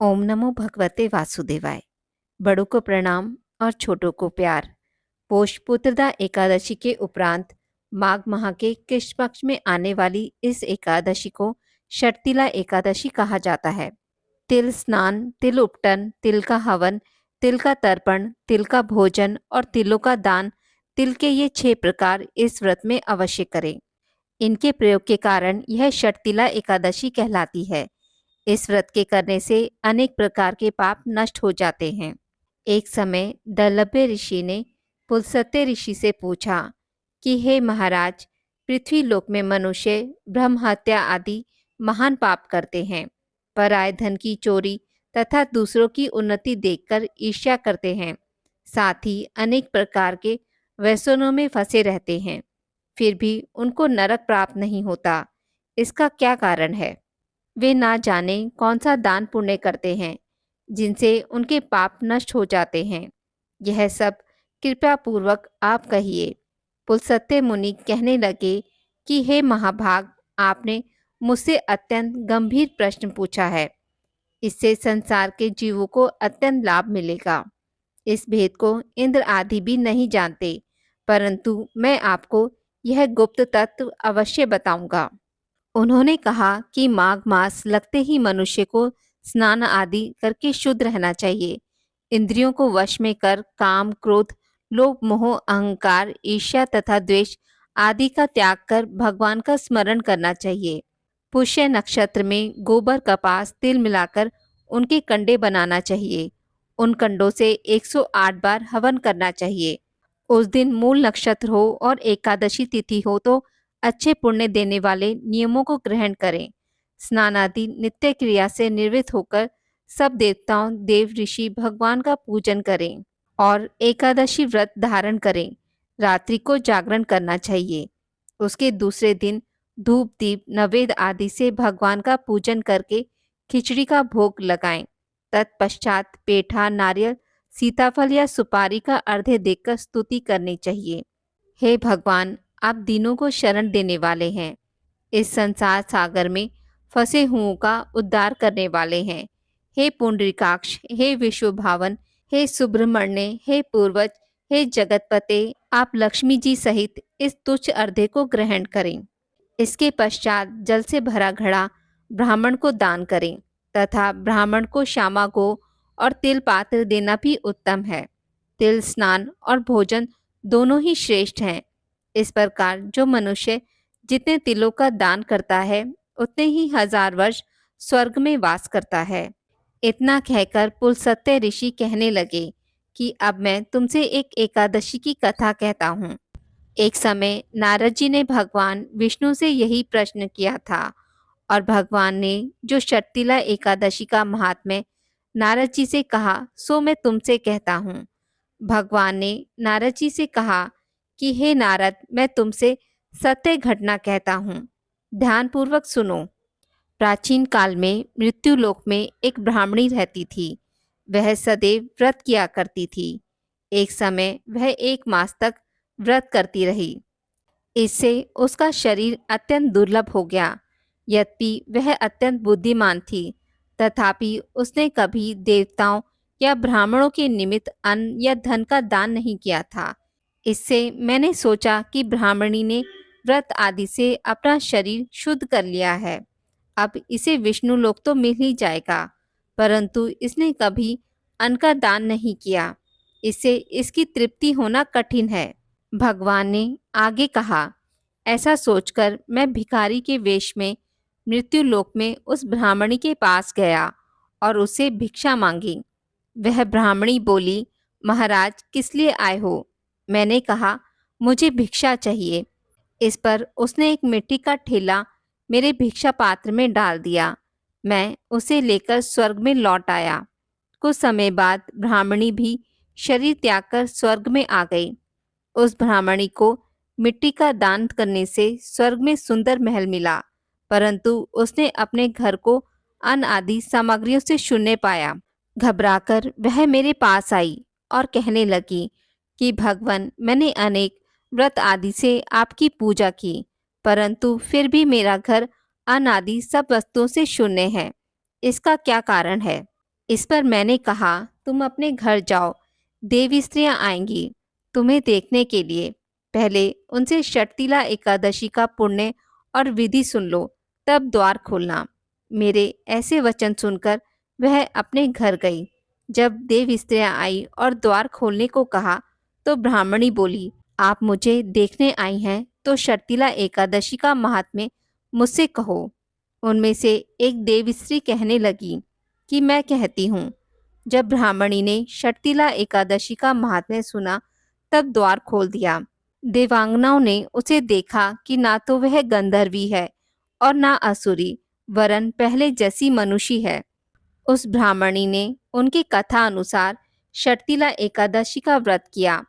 ओम नमो भगवते वासुदेवाय। बड़ों को प्रणाम और छोटों को प्यार। पोष पुत्रदा एकादशी के उपरांत माघ माह के कृष्ण पक्ष में आने वाली इस एकादशी को शर्तिला एकादशी कहा जाता है। तिल स्नान, तिल उपटन, तिल का हवन, तिल का तर्पण, तिल का भोजन और तिलों का दान, तिल के ये 6 प्रकार इस व्रत में अवश्य करें। इनके प्रयोग के कारण यह शर्तिला एकादशी कहलाती है। इस व्रत के करने से अनेक प्रकार के पाप नष्ट हो जाते हैं। एक समय दलभ्य ऋषि ने पुलस्त्य ऋषि से पूछा कि हे महाराज, पृथ्वी लोक में मनुष्य ब्रह्म हत्या आदि महान पाप करते हैं, पराय धन की चोरी तथा दूसरों की उन्नति देखकर ईर्ष्या करते हैं, साथ ही अनेक प्रकार के व्यसनों में फंसे रहते हैं, फिर भी उनको नरक प्राप्त नहीं होता। इसका क्या कारण है? वे ना जाने कौन सा दान पुण्य करते हैं जिनसे उनके पाप नष्ट हो जाते हैं। यह सब कृपया पूर्वक आप कहिए। पुलस्त्य मुनि कहने लगे कि हे महाभाग, आपने मुझसे अत्यंत गंभीर प्रश्न पूछा है। इससे संसार के जीवों को अत्यंत लाभ मिलेगा। इस भेद को इंद्र आदि भी नहीं जानते, परंतु मैं आपको यह गुप्त तत्व अवश्य बताऊंगा। उन्होंने कहा कि माघ मास लगते ही मनुष्य को स्नान आदि करके शुद्ध रहना चाहिए। इंद्रियों को वश में कर काम, क्रोध, लोभ, मोह, अहंकार, ईर्ष्या तथा द्वेष आदि का त्याग कर भगवान का स्मरण करना चाहिए। पुष्य नक्षत्र में गोबर, कपास, तिल मिलाकर उनके कंडे बनाना चाहिए। उन कंडों से 108 बार हवन करना चाहिए। उस दिन मूल नक्षत्र हो और एकादशी तिथि हो तो अच्छे पुण्य देने वाले नियमों को ग्रहण करें। स्नान आदि नित्य क्रिया से निवृत्त होकर सब देवताओं, देव, ऋषि, भगवान का पूजन करें और एकादशी व्रत धारण करें। रात्रि को जागरण करना चाहिए। उसके दूसरे दिन धूप, दीप, नैवेद्य आदि से भगवान का पूजन करके खिचड़ी का भोग लगाएं। तत्पश्चात पेठा, नारियल, सीताफल या सुपारी का अर्घ्य देकर स्तुति करनी चाहिए। हे भगवान, आप दीनों को शरण देने वाले हैं, इस संसार सागर में फंसे हुओं का उद्धार करने वाले हैं। हे पुंडरीकाक्ष, हे विश्वभावन, हे सुब्रह्मण्य, हे पूर्वज, हे जगतपते, आप लक्ष्मी जी सहित इस तुच्छ अर्घ्य को ग्रहण करें। इसके पश्चात जल से भरा घड़ा ब्राह्मण को दान करें तथा ब्राह्मण को श्यामा गो और तिल पात्र देना भी उत्तम है। तिल स्नान और भोजन दोनों ही श्रेष्ठ हैं। इस प्रकार जो मनुष्य जितने तिलों का दान करता है उतने ही 1000 वर्ष स्वर्ग में वास करता है। इतना कहकर पुलस्त्य ऋषि कहने लगे कि अब मैं तुमसे एक एकादशी की कथा कहता हूँ। एक समय नारद जी ने भगवान विष्णु से यही प्रश्न किया था और भगवान ने जो शर्तिला एकादशी का महात्म्य नारद जी से कहा सो मैं तुमसे कहता हूँ। भगवान ने नारद जी से कहा कि हे नारद, मैं तुमसे सत्य घटना कहता हूँ, ध्यानपूर्वक सुनो। प्राचीन काल में मृत्यु लोक में एक ब्राह्मणी रहती थी। वह सदैव व्रत किया करती थी। एक समय वह 1 मास तक व्रत करती रही। इससे उसका शरीर अत्यंत दुर्लभ हो गया। यद्यपि वह अत्यंत बुद्धिमान थी, तथापि उसने कभी देवताओं या ब्राह्मणों के निमित्त अन्न या धन का दान नहीं किया था। इससे मैंने सोचा कि ब्राह्मणी ने व्रत आदि से अपना शरीर शुद्ध कर लिया है, अब इसे विष्णु लोक तो मिल ही जाएगा, परंतु इसने कभी अन्न का दान नहीं किया। इससे इसकी तृप्ति होना कठिन है। भगवान ने आगे कहा, ऐसा सोचकर मैं भिखारी के वेश में मृत्यु लोक में उस ब्राह्मणी के पास गया और उससे भिक्षा मांगी। वह ब्राह्मणी बोली, महाराज, किस लिए आए हो? मैंने कहा, मुझे भिक्षा चाहिए। इस पर उसने एक मिट्टी का ठेला मेरे भिक्षा पात्र में डाल दिया। मैं उसे लेकर स्वर्ग में लौट आया। कुछ समय बाद ब्राह्मणी भी शरीर त्याग कर स्वर्ग में आ गई। उस ब्राह्मणी को मिट्टी का दान करने से स्वर्ग में सुंदर महल मिला, परंतु उसने अपने घर को अन्न आदि सामग्रियों से शून्य पाया। घबराकर वह मेरे पास आई और कहने लगी कि भगवान, मैंने अनेक व्रत आदि से आपकी पूजा की, परंतु फिर भी मेरा घर अन्न आदि सब वस्तुओं से शून्य है। इसका क्या कारण है? इस पर मैंने कहा, तुम अपने घर जाओ, देव स्त्रियां आएंगी तुम्हें देखने के लिए। पहले उनसे षटतिला एकादशी का पुण्य और विधि सुन लो, तब द्वार खोलना। मेरे ऐसे वचन सुनकर वह अपने घर गई। जब देव स्त्रियां आई और द्वार खोलने को कहा तो ब्राह्मणी बोली, आप मुझे देखने आई हैं तो षटतिला एकादशी का महात्म्य मुझसे कहो। उनमें से एक देव स्त्री कहने लगी कि मैं कहती हूँ। जब ब्राह्मणी ने षटतिला एकादशी का महात्म्य सुना तब द्वार खोल दिया। देवांगनाओं ने उसे देखा कि ना तो वह गंधर्वी है और ना असुरी, वरन पहले जैसी मनुष्य है। उस ब्राह्मणी ने उनकी कथा अनुसार षटतिला एकादशी का व्रत किया।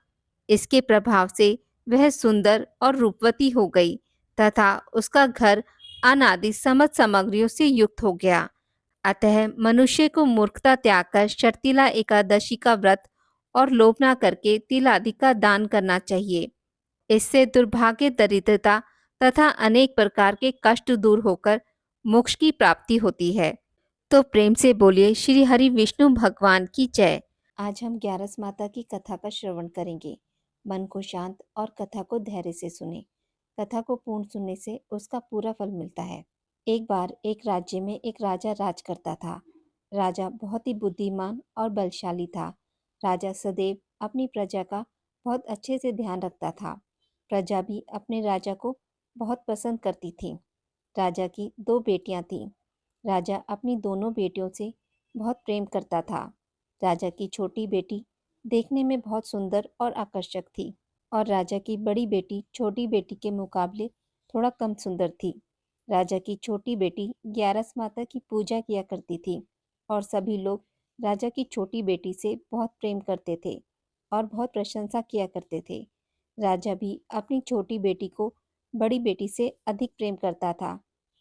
इसके प्रभाव से वह सुंदर और रूपवती हो गई तथा उसका घर अनादि समस्त सामग्रियों से युक्त हो गया। अतः मनुष्य को मूर्खता त्याग कर षटतिला एकादशी का व्रत और लोभ न करके तिल आदि का दान करना चाहिए। इससे दुर्भाग्य, दरिद्रता तथा अनेक प्रकार के कष्ट दूर होकर मोक्ष की प्राप्ति होती है। तो प्रेम से बोलिए श्री हरि विष्णु भगवान की जय। आज हम ग्यारस माता की कथा का श्रवण करेंगे। मन को शांत और कथा को धैर्य से सुने। कथा को पूर्ण सुनने से उसका पूरा फल मिलता है। एक बार एक राज्य में एक राजा राज करता था। राजा बहुत ही बुद्धिमान और बलशाली था। राजा सदैव अपनी प्रजा का बहुत अच्छे से ध्यान रखता था। प्रजा भी अपने राजा को बहुत पसंद करती थी। राजा की दो बेटियां थीं। राजा अपनी दोनों बेटियों से बहुत प्रेम करता था। राजा की छोटी बेटी देखने में बहुत सुंदर और आकर्षक थी और राजा की बड़ी बेटी छोटी बेटी के मुकाबले थोड़ा कम सुंदर थी। राजा की छोटी बेटी ग्यारस माता की पूजा किया करती थी और सभी लोग राजा की छोटी बेटी से बहुत प्रेम करते थे और बहुत प्रशंसा किया करते थे। राजा भी अपनी छोटी बेटी को बड़ी बेटी से अधिक प्रेम करता था,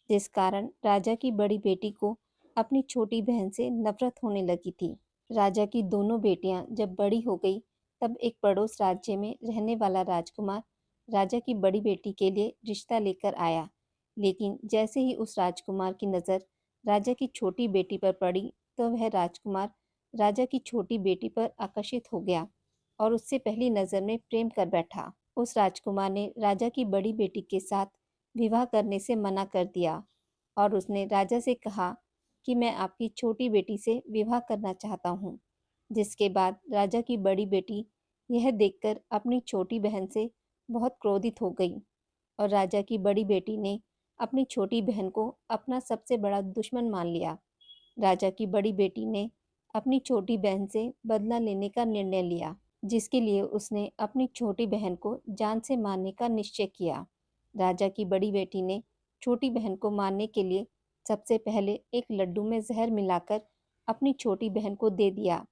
जिस कारण राजा की बड़ी बेटी को अपनी छोटी बहन से नफरत होने लगी थी। राजा की दोनों बेटियां जब बड़ी हो गई तब एक पड़ोस राज्य में रहने वाला राजकुमार राजा की बड़ी बेटी के लिए रिश्ता लेकर आया। लेकिन जैसे ही उस राजकुमार की नज़र राजा की छोटी बेटी पर पड़ी तो वह राजकुमार राजा की छोटी बेटी पर आकर्षित हो गया और उससे पहली नज़र में प्रेम कर बैठा। उस राजकुमार ने राजा की बड़ी बेटी के साथ विवाह करने से मना कर दिया और उसने राजा से कहा कि मैं आपकी छोटी बेटी से विवाह करना चाहता हूँ। जिसके बाद राजा की बड़ी बेटी यह देखकर अपनी छोटी बहन से बहुत क्रोधित हो गई और राजा की बड़ी बेटी ने अपनी छोटी बहन को अपना सबसे बड़ा दुश्मन मान लिया। राजा की बड़ी बेटी ने अपनी छोटी बहन से बदला लेने का निर्णय लिया, जिसके लिए उसने अपनी छोटी बहन को जान से मारने का निश्चय किया। राजा की बड़ी बेटी ने छोटी बहन को मारने के लिए सबसे पहले एक लड्डू में जहर मिलाकर अपनी छोटी बहन को दे दिया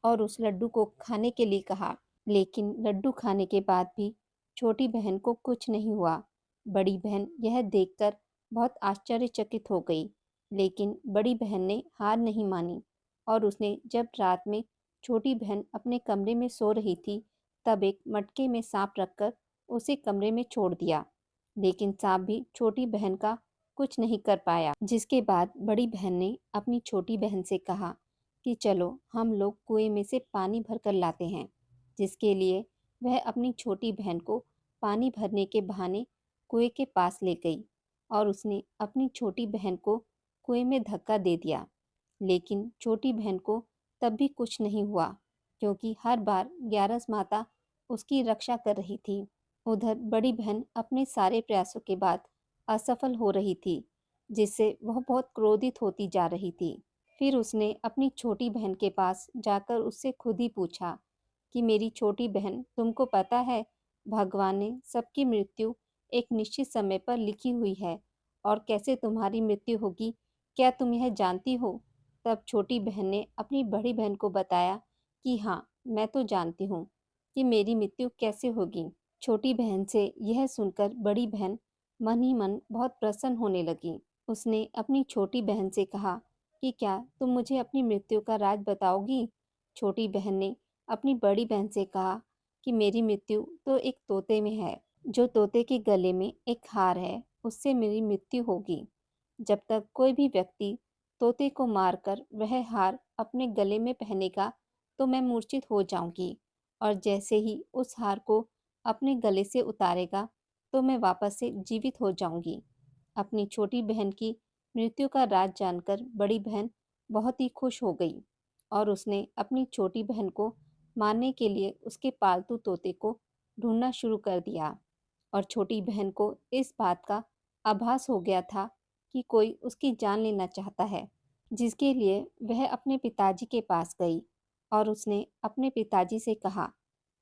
और उस लड्डू को खाने के लिए कहा। लेकिन लड्डू खाने के बाद भी छोटी बहन को कुछ नहीं हुआ। बड़ी बहन यह देखकर बहुत आश्चर्यचकित हो गई, लेकिन बड़ी बहन ने हार नहीं मानी और उसने जब रात में छोटी बहन अपने कमरे में सो रही थी तब एक मटके में सांप रखकर उसे कमरे में छोड़ दिया। लेकिन सांप भी छोटी बहन का कुछ नहीं कर पाया। जिसके बाद बड़ी बहन ने अपनी छोटी बहन से कहा कि चलो हम लोग कुएं में से पानी भर कर लाते हैं। जिसके लिए वह अपनी छोटी बहन को पानी भरने के बहाने कुएं के पास ले गई और उसने अपनी छोटी बहन को कुएं में धक्का दे दिया। लेकिन छोटी बहन को तब भी कुछ नहीं हुआ, क्योंकि हर बार ग्यारस माता उसकी रक्षा कर रही थी। उधर बड़ी बहन अपने सारे प्रयासों के बाद असफल हो रही थी, जिससे वह बहुत क्रोधित होती जा रही थी। फिर उसने अपनी छोटी बहन के पास जाकर उससे खुद ही पूछा कि मेरी छोटी बहन, तुमको पता है भगवान ने सबकी मृत्यु एक निश्चित समय पर लिखी हुई है और कैसे तुम्हारी मृत्यु होगी, क्या तुम यह जानती हो? तब छोटी बहन ने अपनी बड़ी बहन को बताया कि हाँ, मैं तो जानती हूँ कि मेरी मृत्यु कैसे होगी। छोटी बहन से यह सुनकर बड़ी बहन मन ही मन बहुत प्रसन्न होने लगी। उसने अपनी छोटी बहन से कहा कि क्या तुम मुझे अपनी मृत्यु का राज बताओगी? छोटी बहन ने अपनी बड़ी बहन से कहा कि मेरी मृत्यु तो एक तोते में है। जो तोते के गले में एक हार है, उससे मेरी मृत्यु होगी। जब तक कोई भी व्यक्ति तोते को मारकर वह हार अपने गले में पहनेगा तो मैं मूर्छित हो जाऊंगी, और जैसे ही उस हार को अपने गले से उतारेगा तो मैं वापस से जीवित हो जाऊंगी। अपनी छोटी बहन की मृत्यु का राज जानकर बड़ी बहन बहुत ही खुश हो गई और उसने अपनी छोटी बहन को मारने के लिए उसके पालतू तोते को ढूंढना शुरू कर दिया। और छोटी बहन को इस बात का आभास हो गया था कि कोई उसकी जान लेना चाहता है, जिसके लिए वह अपने पिताजी के पास गई और उसने अपने पिताजी से कहा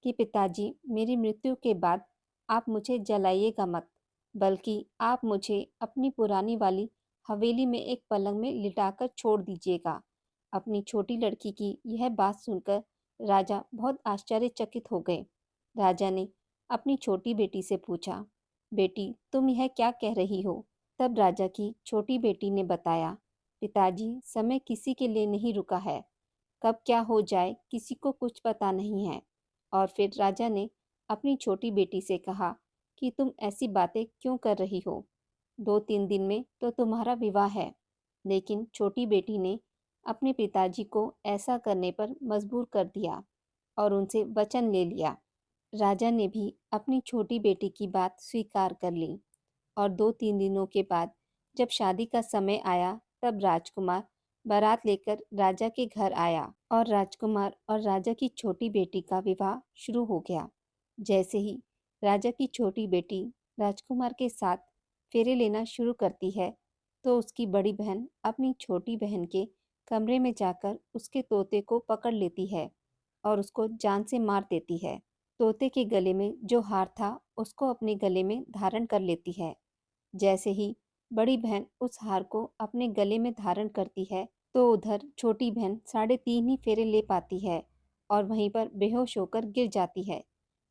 कि पिताजी, मेरी मृत्यु के बाद आप मुझे जलाइएगा मत, बल्कि आप मुझे अपनी पुरानी वाली हवेली में एक पलंग में लिटाकर छोड़ दीजिएगा। अपनी छोटी लड़की की यह बात सुनकर राजा बहुत आश्चर्यचकित हो गए। राजा ने अपनी छोटी बेटी से पूछा, बेटी, तुम यह क्या कह रही हो? तब राजा की छोटी बेटी ने बताया, पिताजी, समय किसी के लिए नहीं रुका है। कब क्या हो जाए किसी को कुछ पता नहीं है। और फिर राजा ने अपनी छोटी बेटी से कहा कि तुम ऐसी बातें क्यों कर रही हो? 2-3 दिन में तो तुम्हारा विवाह है। लेकिन छोटी बेटी ने अपने पिताजी को ऐसा करने पर मजबूर कर दिया और उनसे वचन ले लिया। राजा ने भी अपनी छोटी बेटी की बात स्वीकार कर ली और 2-3 दिनों के बाद जब शादी का समय आया तब राजकुमार बारात लेकर राजा के घर आया और राजकुमार और राजा की छोटी बेटी का विवाह शुरू हो गया। जैसे ही राजा की छोटी बेटी राजकुमार के साथ फेरे लेना शुरू करती है तो उसकी बड़ी बहन अपनी छोटी बहन के कमरे में जाकर उसके तोते को पकड़ लेती है और उसको जान से मार देती है। तोते के गले में जो हार था उसको अपने गले में धारण कर लेती है। जैसे ही बड़ी बहन उस हार को अपने गले में धारण करती है तो उधर छोटी बहन 3.5 ही फेरे ले पाती है और वहीं पर बेहोश होकर गिर जाती है।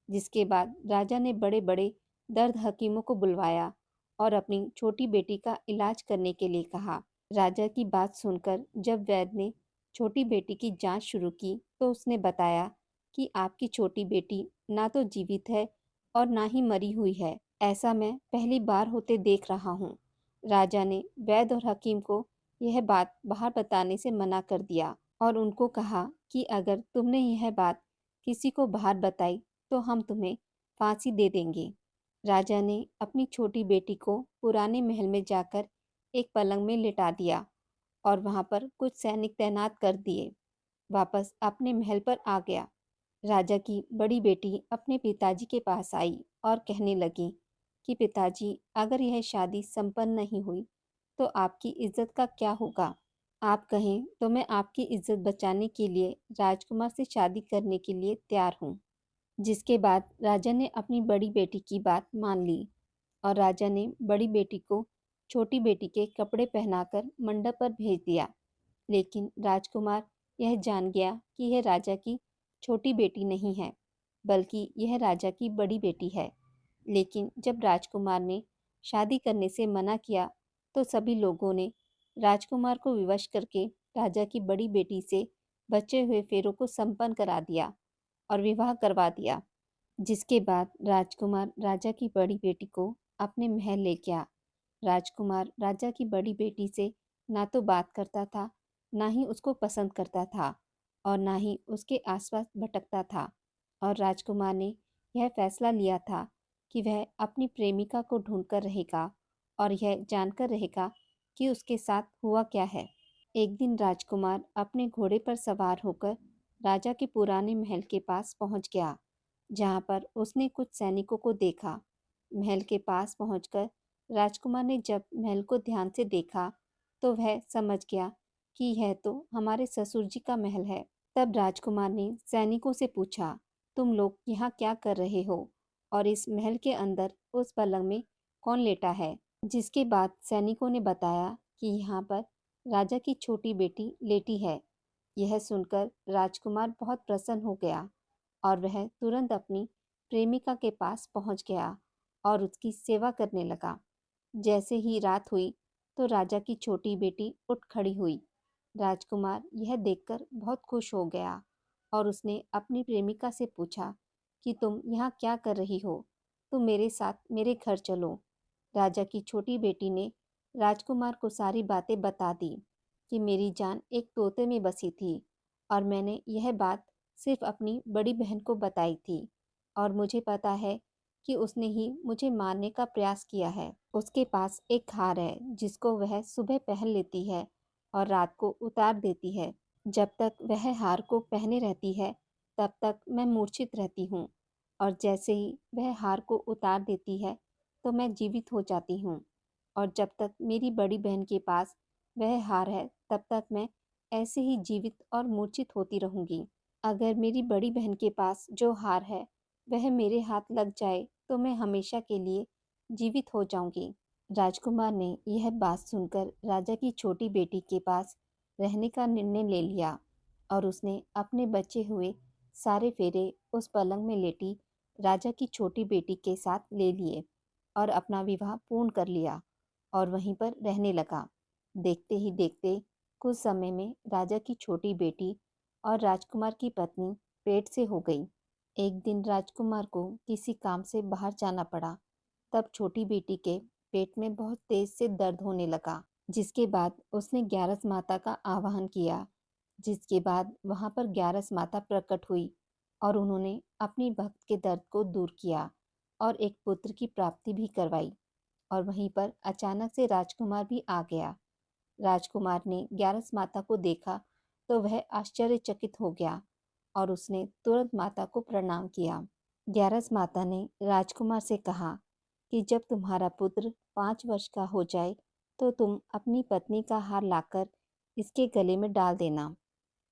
जिसके बाद राजा ने बड़े बड़े दर्द हकीमों को बुलवाया और अपनी छोटी बेटी का इलाज करने के लिए कहा। राजा की बात सुनकर जब वैद्य ने छोटी बेटी की जांच शुरू की तो उसने बताया कि आपकी छोटी बेटी ना तो जीवित है और ना ही मरी हुई है। ऐसा मैं पहली बार होते देख रहा हूँ। राजा ने वैद्य और हकीम को यह बात बाहर बताने से मना कर दिया और उनको कहा कि अगर तुमने यह बात किसी को बाहर बताई तो हम तुम्हें फांसी दे देंगे। राजा ने अपनी छोटी बेटी को पुराने महल में जाकर एक पलंग में लिटा दिया और वहां पर कुछ सैनिक तैनात कर दिए। वापस अपने महल पर आ गया। राजा की बड़ी बेटी अपने पिताजी के पास आई और कहने लगी कि पिताजी, अगर यह शादी संपन्न नहीं हुई तो आपकी इज्जत का क्या होगा? आप कहें तो मैं आपकी इज्जत बचाने के लिए राजकुमार से शादी करने के लिए तैयार हूँ। जिसके बाद राजा ने अपनी बड़ी बेटी की बात मान ली और राजा ने बड़ी बेटी को छोटी बेटी के कपड़े पहनाकर मंडप पर भेज दिया। लेकिन राजकुमार यह जान गया कि यह राजा की छोटी बेटी नहीं है, बल्कि यह राजा की बड़ी बेटी है। लेकिन जब राजकुमार ने शादी करने से मना किया तो सभी लोगों ने राजकुमार को विवश करके राजा की बड़ी बेटी से बचे हुए फेरों को संपन्न करा दिया और विवाह करवा दिया। जिसके बाद राजकुमार राजा की बड़ी बेटी को अपने महल ले गया। राजकुमार राजा की बड़ी बेटी से ना तो बात करता था, ना ही उसको पसंद करता था और ना ही उसके आसपास भटकता था। और राजकुमार ने यह फैसला लिया था कि वह अपनी प्रेमिका को ढूंढकर रहेगा और यह जानकर रहेगा कि उसके साथ हुआ क्या है। एक दिन राजकुमार अपने घोड़े पर सवार होकर राजा के पुराने महल के पास पहुंच गया, जहां पर उसने कुछ सैनिकों को देखा। महल के पास पहुंचकर राजकुमार ने जब महल को ध्यान से देखा तो वह समझ गया कि यह तो हमारे ससुर जी का महल है। तब राजकुमार ने सैनिकों से पूछा, तुम लोग यहाँ क्या कर रहे हो और इस महल के अंदर उस पलंग में कौन लेटा है? जिसके बाद सैनिकों ने बताया कि यहाँ पर राजा की छोटी बेटी लेटी है। यह सुनकर राजकुमार बहुत प्रसन्न हो गया और वह तुरंत अपनी प्रेमिका के पास पहुंच गया और उसकी सेवा करने लगा। जैसे ही रात हुई तो राजा की छोटी बेटी उठ खड़ी हुई। राजकुमार यह देखकर बहुत खुश हो गया और उसने अपनी प्रेमिका से पूछा कि तुम यहाँ क्या कर रही हो? तुम मेरे साथ मेरे घर चलो। राजा की छोटी बेटी ने राजकुमार को सारी बातें बता दी कि मेरी जान एक तोते में बसी थी और मैंने यह बात सिर्फ अपनी बड़ी बहन को बताई थी और मुझे पता है कि उसने ही मुझे मारने का प्रयास किया है। उसके पास एक हार है जिसको वह सुबह पहन लेती है और रात को उतार देती है। जब तक वह हार को पहने रहती है तब तक मैं मूर्छित रहती हूँ और जैसे ही वह हार को उतार देती है तो मैं जीवित हो जाती हूँ। और जब तक मेरी बड़ी बहन के पास वह हार है तब तक मैं ऐसे ही जीवित और मूर्छित होती रहूंगी। अगर मेरी बड़ी बहन के पास जो हार है वह मेरे हाथ लग जाए तो मैं हमेशा के लिए जीवित हो जाऊंगी। राजकुमार ने यह बात सुनकर राजा की छोटी बेटी के पास रहने का निर्णय ले लिया और उसने अपने बचे हुए सारे फेरे उस पलंग में लेटी राजा की छोटी बेटी के साथ ले लिए और अपना विवाह पूर्ण कर लिया और वहीं पर रहने लगा। देखते ही देखते कुछ समय में राजा की छोटी बेटी और राजकुमार की पत्नी पेट से हो गई। एक दिन राजकुमार को किसी काम से बाहर जाना पड़ा। तब छोटी बेटी के पेट में बहुत तेज से दर्द होने लगा, जिसके बाद उसने ग्यारस माता का आवाहन किया। जिसके बाद वहां पर ग्यारस माता प्रकट हुई और उन्होंने अपनी भक्त के दर्द को दूर किया और एक पुत्र की प्राप्ति भी करवाई। और वहीं पर अचानक से राजकुमार भी आ गया। राजकुमार ने ग्यारस माता को देखा तो वह आश्चर्यचकित हो गया और उसने तुरंत माता को प्रणाम किया। ग्यारस माता ने राजकुमार से कहा कि जब तुम्हारा पुत्र 5 वर्ष का हो जाए तो तुम अपनी पत्नी का हार लाकर इसके गले में डाल देना।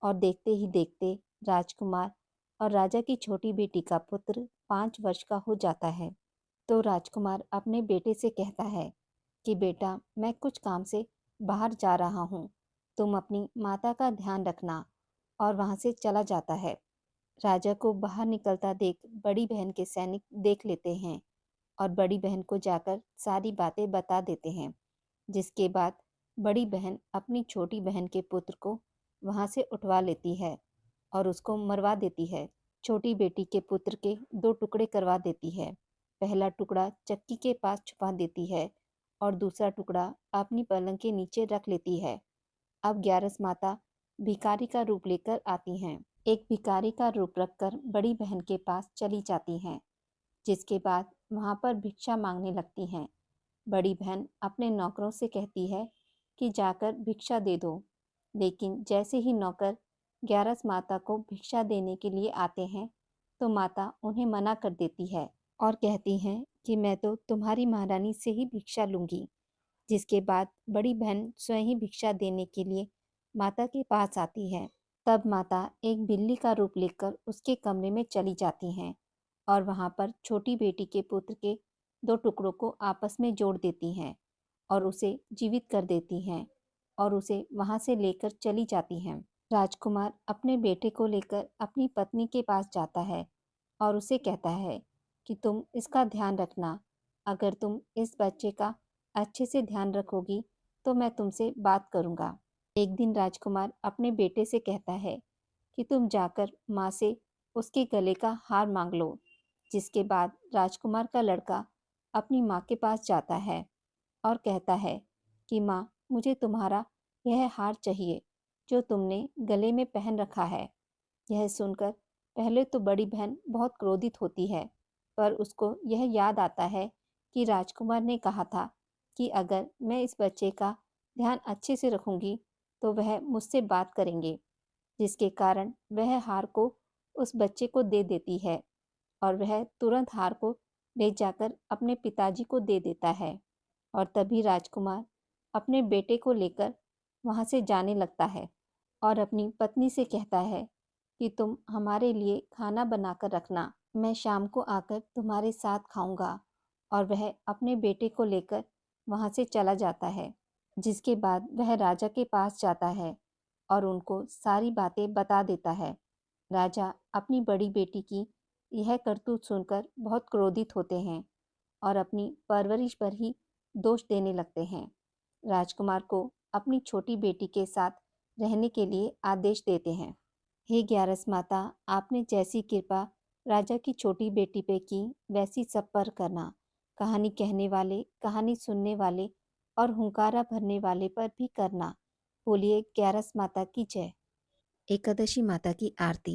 और देखते ही देखते राजकुमार और राजा की छोटी बेटी का पुत्र 5 वर्ष का हो जाता है। तो राजकुमार अपने बेटे से कहता है कि बेटा, मैं कुछ काम से बाहर जा रहा हूँ, तुम अपनी माता का ध्यान रखना। और वहां से चला जाता है। राजा को बाहर निकलता देख बड़ी बहन के सैनिक देख लेते हैं और बड़ी बहन को जाकर सारी बातें बता देते हैं। जिसके बाद बड़ी बहन अपनी छोटी बहन के पुत्र को वहां से उठवा लेती है और उसको मरवा देती है। छोटी बेटी के पुत्र के 2 टुकड़े करवा देती है। पहला टुकड़ा चक्की के पास छुपा देती है और दूसरा टुकड़ा अपनी पलंग के नीचे रख लेती है। अब ग्यारस माता भिखारी का रूप लेकर आती हैं। एक भिखारी का रूप रखकर बड़ी बहन के पास चली जाती हैं। जिसके बाद वहां पर भिक्षा मांगने लगती हैं। बड़ी बहन अपने नौकरों से कहती है कि जाकर भिक्षा दे दो। लेकिन जैसे ही नौकर ग्यारस माता को भिक्षा देने के लिए आते हैं तो माता उन्हें मना कर देती है और कहती हैं कि मैं तो तुम्हारी महारानी से ही भिक्षा लूंगी। जिसके बाद बड़ी बहन स्वयं ही भिक्षा देने के लिए माता के पास आती है। तब माता एक बिल्ली का रूप लेकर उसके कमरे में चली जाती हैं और वहां पर छोटी बेटी के पुत्र के 2 टुकड़ों को आपस में जोड़ देती हैं और उसे जीवित कर देती हैं और उसे वहां से लेकर चली जाती हैं। राजकुमार अपने बेटे को लेकर अपनी पत्नी के पास जाता है और उसे कहता है कि तुम इसका ध्यान रखना। अगर तुम इस बच्चे का अच्छे से ध्यान रखोगी तो मैं तुमसे बात करूंगा। एक दिन राजकुमार अपने बेटे से कहता है कि तुम जाकर माँ से उसके गले का हार मांग लो। जिसके बाद राजकुमार का लड़का अपनी माँ के पास जाता है और कहता है कि माँ, मुझे तुम्हारा यह हार चाहिए जो तुमने गले में पहन रखा है। यह सुनकर पहले तो बड़ी बहन बहुत क्रोधित होती है, पर उसको यह याद आता है कि राजकुमार ने कहा था कि अगर मैं इस बच्चे का ध्यान अच्छे से रखूंगी तो वह मुझसे बात करेंगे। जिसके कारण वह हार को उस बच्चे को दे देती है और वह तुरंत हार को ले जाकर अपने पिताजी को दे देता है। और तभी राजकुमार अपने बेटे को लेकर वहां से जाने लगता है और अपनी पत्नी से कहता है कि तुम हमारे लिए खाना बनाकर रखना, मैं शाम को आकर तुम्हारे साथ खाऊंगा। और वह अपने बेटे को लेकर वहां से चला जाता है। जिसके बाद वह राजा के पास जाता है और उनको सारी बातें बता देता है। राजा अपनी बड़ी बेटी की यह करतूत सुनकर बहुत क्रोधित होते हैं और अपनी परवरिश पर ही दोष देने लगते हैं। राजकुमार को अपनी छोटी बेटी के साथ रहने के लिए आदेश देते हैं। हे ग्यारस माता, आपने जैसी कृपा राजा की छोटी बेटी पे की वैसी सब पर करना। कहानी कहने वाले, कहानी सुनने वाले और हुंकारा भरने वाले पर भी करना। बोलिए ग्यारस माता की जय। एकादशी माता की आरती।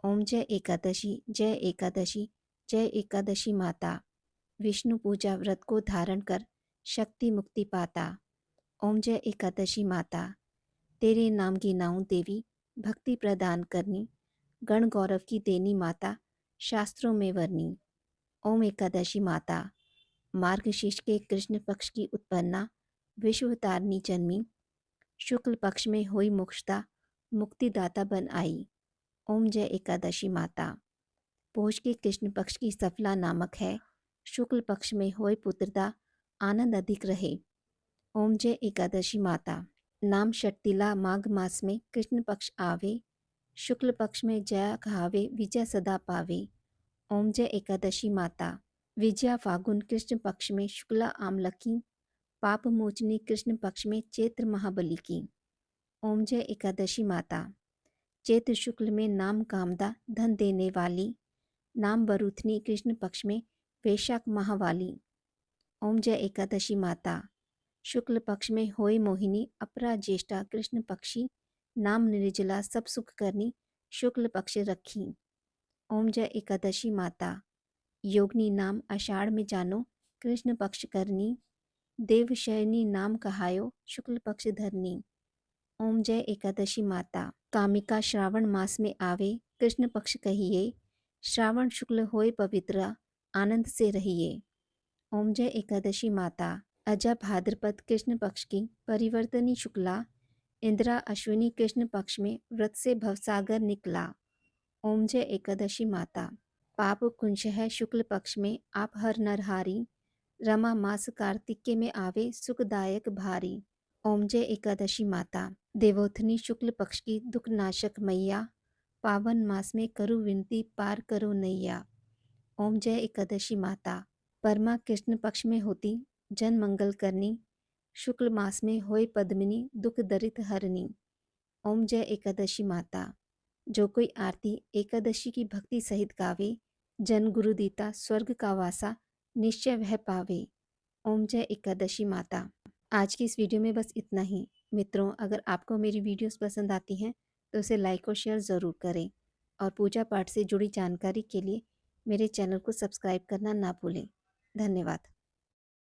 ओम जय एकादशी, जय एकादशी, जय एकादशी माता। विष्णु पूजा व्रत को धारण कर शक्ति मुक्ति पाता। ओम जय एकादशी माता। तेरे नाम की नाऊं देवी, भक्ति प्रदान करनी, गण गौरव की देनी माता, शास्त्रों में वर्णी। ओम एकादशी माता। मार्गशीर्ष के कृष्ण पक्ष की उत्पन्ना, विश्व तारनी जन्मी, शुक्ल पक्ष में हुई मोक्षता, मुक्तिदाता बन आई। ओम जय एकादशी माता। पोष के कृष्ण पक्ष की सफला नामक है, शुक्ल पक्ष में होए पुत्रदा, आनंद अधिक रहे। ओम जय एकादशी माता। नाम षटतिला माघ मास में कृष्ण पक्ष आवे, शुक्ल पक्ष में जया कहावे, विजय सदा पावे। ओम जय एकादशी माता। विजया फागुन कृष्ण पक्ष में शुक्ला आमलकी, पाप मोचनी कृष्ण पक्ष में चैत्र महाबली की। ओम जय एकादशी माता। चैत्र शुक्ल में नाम कामदा, धन देने वाली, नाम बरूथनी कृष्ण पक्ष में वैशाख महावाली। ओम जय एकादशी माता। शुक्ल पक्ष में होए मोहिनी, अपरा ज्येष्ठा कृष्ण पक्षी, नाम निर्जला सब सुख करनी, शुक्ल पक्ष रखी। ओम जय एकादशी माता। योगनी नाम आषाढ़ में जानो, कृष्ण पक्ष करनी, देवशयनी नाम कहायो, शुक्ल पक्ष धरनी। ओम जय एकादशी माता। कामिका श्रावण मास में आवे, कृष्ण पक्ष कहिए, श्रावण शुक्ल होए पवित्र, आनंद से रहिए। ओम जय एकादशी माता। अजा भाद्रपद कृष्ण पक्ष की परिवर्तनी शुक्ला, इंदिरा अश्विनी कृष्ण पक्ष में व्रत से भवसागर निकला। ओम जय एकादशी माता। पाप कुंश है शुक्ल पक्ष में आप हर नरहारी, रमा मास कार्तिक में आवे सुखदायक भारी। ओम जय एकादशी माता। देवोत्थनी शुक्ल पक्ष की दुख नाशक मैया, पावन मास में करो विनती पार करो नैया। ओम जय एकादशी माता। परमा कृष्ण पक्ष में होती जन मंगल करनी, शुक्ल मास में होए पद्मिनी दुख दरित हरनी। ओम जय एकादशी माता। जो कोई आरती एकादशी की भक्ति सहित गावे, जन गुरु दीता स्वर्ग का वासा निश्चय वह पावे। ओम जय एकादशी माता। आज की इस वीडियो में बस इतना ही। मित्रों, अगर आपको मेरी वीडियोस पसंद आती हैं तो उसे लाइक और शेयर ज़रूर करें और पूजा पाठ से जुड़ी जानकारी के लिए मेरे चैनल को सब्सक्राइब करना ना भूलें। धन्यवाद।